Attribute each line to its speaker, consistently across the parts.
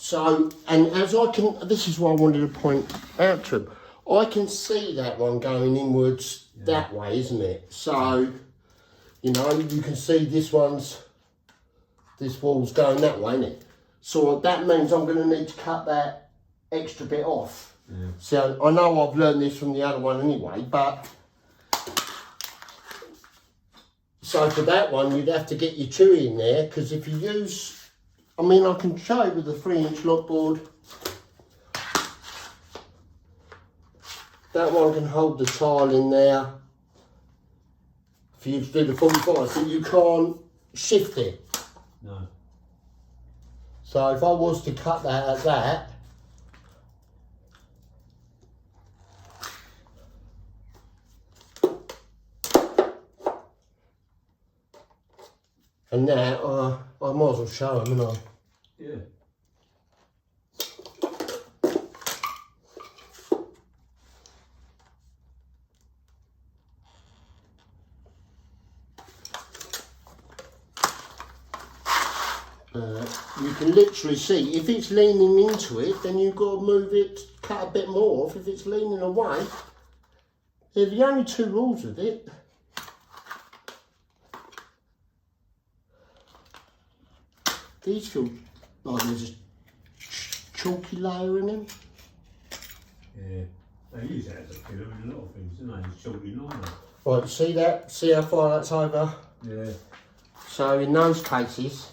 Speaker 1: So, and as I can, this is what I wanted to point out to him. I can see that one going inwards that way, isn't it? So, you know, you can see this wall's going that way, isn't it? So that means I'm going to need to cut that extra bit off. Yeah. So I know I've learned this from the other one anyway, but so for that one you'd have to get your chewy in there, because if you use, I mean, I can show you with the 3-inch lockboard. That one can hold the tile in there for you to do the 45, so you can't shift it.
Speaker 2: No.
Speaker 1: So if I was to cut that at that, and that, I might as well show them, haven't I?
Speaker 2: Yeah.
Speaker 1: You can literally see, if it's leaning into it, then you've got to move it, cut a bit more off. If it's leaning away, they're the only two rules of it. These feel like there's a chalky layer in them.
Speaker 2: Yeah, they use it as a filler in a lot of things, don't they? It's chalky liner.
Speaker 1: Right, see that? See how far that's over?
Speaker 2: Yeah.
Speaker 1: So in those cases,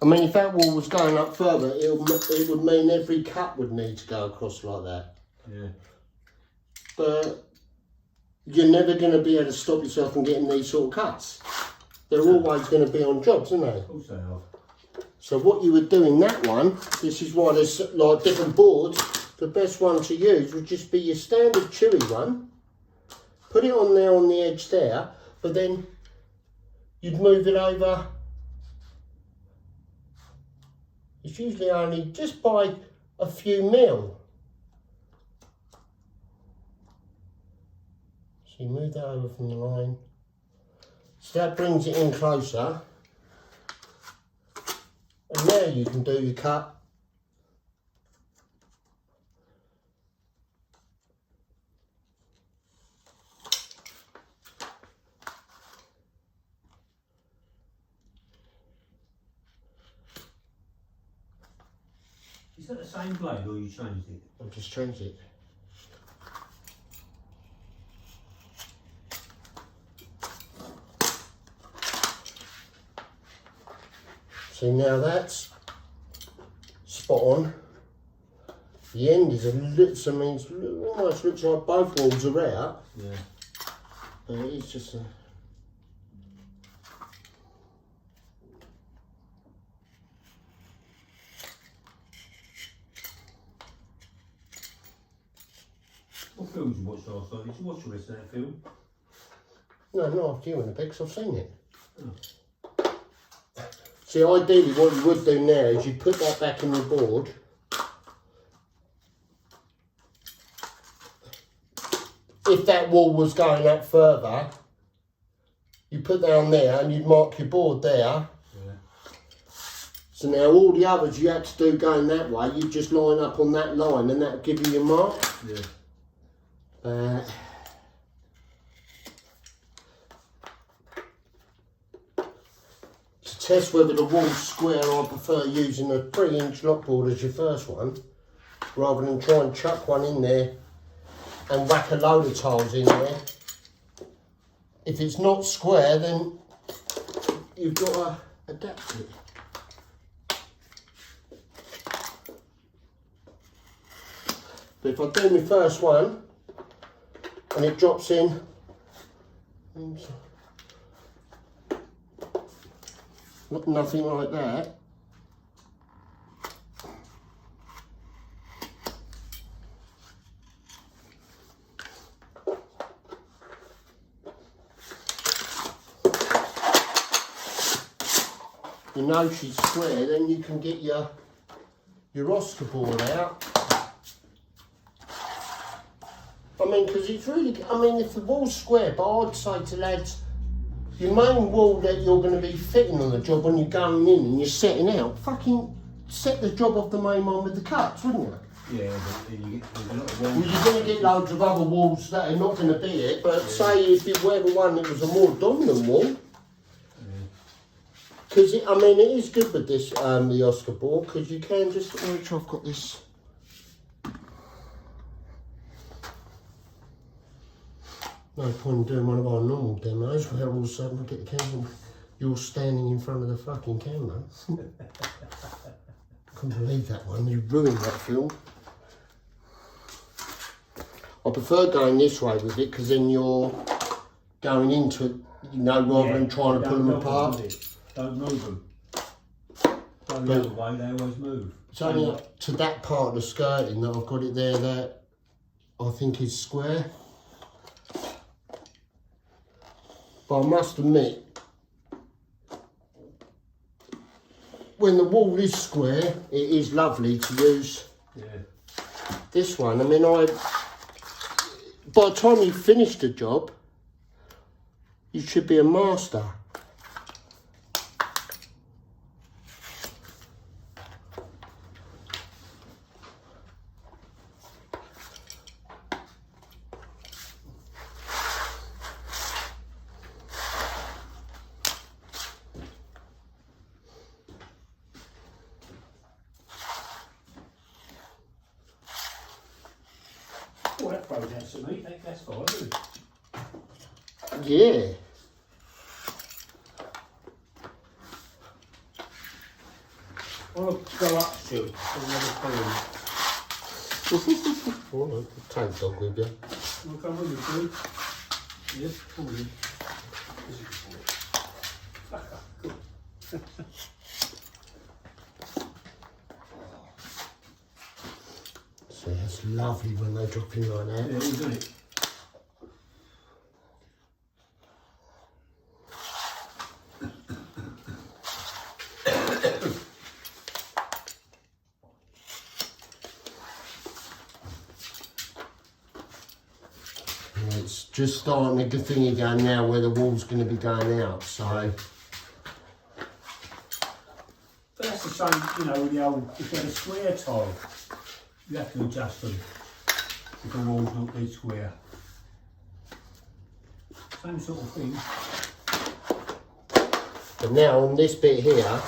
Speaker 1: I mean, if that wall was going up further, it would mean every cut would need to go across like that.
Speaker 2: Yeah.
Speaker 1: But you're never going to be able to stop yourself from getting these sort of cuts. They're always going to be on jobs, aren't they?
Speaker 2: Of course they are.
Speaker 1: So what you would do in that one, this is why there's like different boards, the best one to use would just be your standard chewy one. Put it on there on the edge there, but then you'd move it over. It's usually only just by a few mil. So you move that over from the line. So that brings it in closer. And now you can do your cut.
Speaker 2: Is that the same blade or you changed it?
Speaker 1: I've just changed it. See, now that's spot on. The end is a little, I mean, it almost looks like both walls are out.
Speaker 2: Yeah.
Speaker 1: But it is just a...
Speaker 2: What film did you watch last night? Did you watch the rest of that film?
Speaker 1: No, not after you in the pics, I've seen it.
Speaker 2: Oh.
Speaker 1: See, ideally what you would do now is you put that back in your board. If that wall was going up further, you put that on there and you'd mark your board there.
Speaker 2: Yeah.
Speaker 1: So now all the others you had to do going that way, you just line up on that line and that'll give you your mark.
Speaker 2: Yeah.
Speaker 1: To test whether the wall's square, I prefer using a 3-inch lockboard as your first one, rather than try and chuck one in there and whack a load of tiles in there. If it's not square, then you've got to adapt it. But if I do my first one and it drops in, nothing like that. You know she's square, then you can get your Oscar board out. I mean, because because it's really, I mean, if the wall's square, but I'd say to lads, your main wall that you're going to be fitting on the job when you're going in and you're setting out, fucking set the job off the main one with the cuts, wouldn't you?
Speaker 2: Yeah, but then you get there's a lot of walls.
Speaker 1: Well, you're going to get loads of other walls that are not going to be it, but say if it were the one that was a more dominant wall, because I mean it is good with this the Oscar board, because you can just make sure I've got this. No point in doing one of our normal demos where all of a sudden I get the camera, you're standing in front of the fucking camera. Couldn't believe that one, you ruined that film. I prefer going this way with it because then you're going into it, you know, rather than trying to pull them apart.
Speaker 2: Don't move them. Go the other way, they always move.
Speaker 1: It's only up to that part of the skirting that I've got it there that I think is square. But I must admit, when the wall is square, it is lovely to use this one. I mean, by the time you finish the job, you should be a master.
Speaker 2: Oh, that throws out to me. That's fine, isn't it?
Speaker 1: Yeah.
Speaker 2: I want to go up to it.
Speaker 1: Oh, take dog with you.
Speaker 2: You want to come with me, too? Yes, come with me.
Speaker 1: See, that's lovely when they drop in like that.
Speaker 2: Yeah, isn't it?
Speaker 1: It's just starting the thing again now where the wall's going to be going out, so.
Speaker 2: But that's the same, you know, with the old, if you had a square tile, you have to adjust them if the wall's not be square. Same sort of thing.
Speaker 1: But now on this bit here,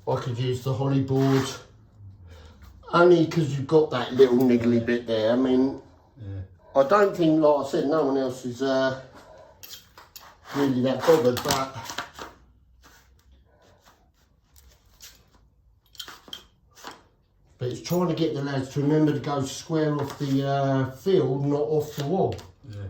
Speaker 1: I could use the holly board, only because you've got that little niggly bit there. I mean, I don't think, like I said, no one else is really that bothered, but it's trying to get the lads to remember to go square off the field, not off the wall.
Speaker 2: Yeah.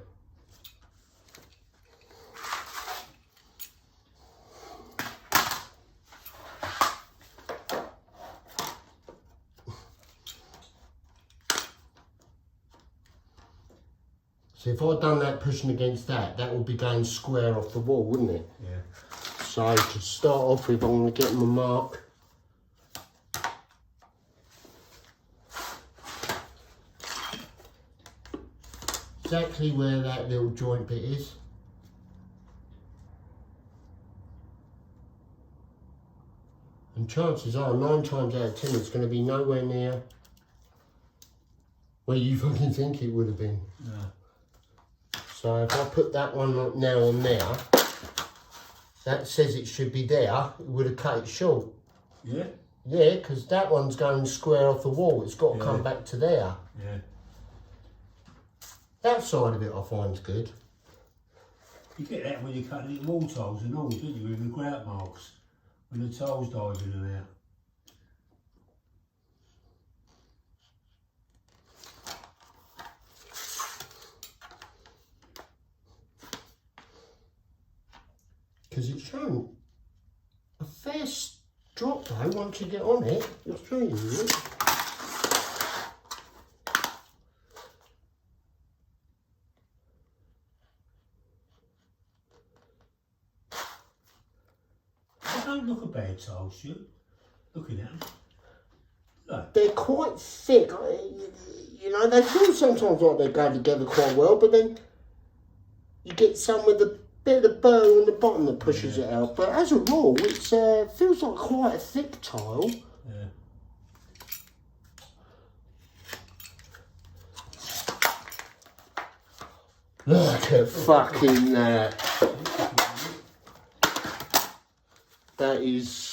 Speaker 1: So if I'd done that pushing against that, that would be going square off the wall, wouldn't it?
Speaker 2: Yeah.
Speaker 1: So to start off with, I'm going to get my mark. Exactly where that little joint bit is. And chances are, 9 times out of 10, it's going to be nowhere near where you fucking think it would have been.
Speaker 2: No.
Speaker 1: So if I put that one now on there, that says it should be there, it would have cut it short.
Speaker 2: Yeah?
Speaker 1: Yeah, because that one's going square off the wall, it's got to come back to there.
Speaker 2: Yeah.
Speaker 1: That side of it I find's good.
Speaker 2: You get that when you're cutting in wall tiles and all, don't you, with the grout marks, when the tiles dive in and out.
Speaker 1: Because it's shown a fair drop though, once you get on it, you're showing it.
Speaker 2: They don't look a bad tile, Stuart, looking at them. No.
Speaker 1: They're quite thick. You know, they feel sometimes like they go together quite well, but then you get some with a bit of burr on the bottom that pushes it out. But as a rule, it feels like quite a thick tile.
Speaker 2: Yeah.
Speaker 1: Look at fucking that. That is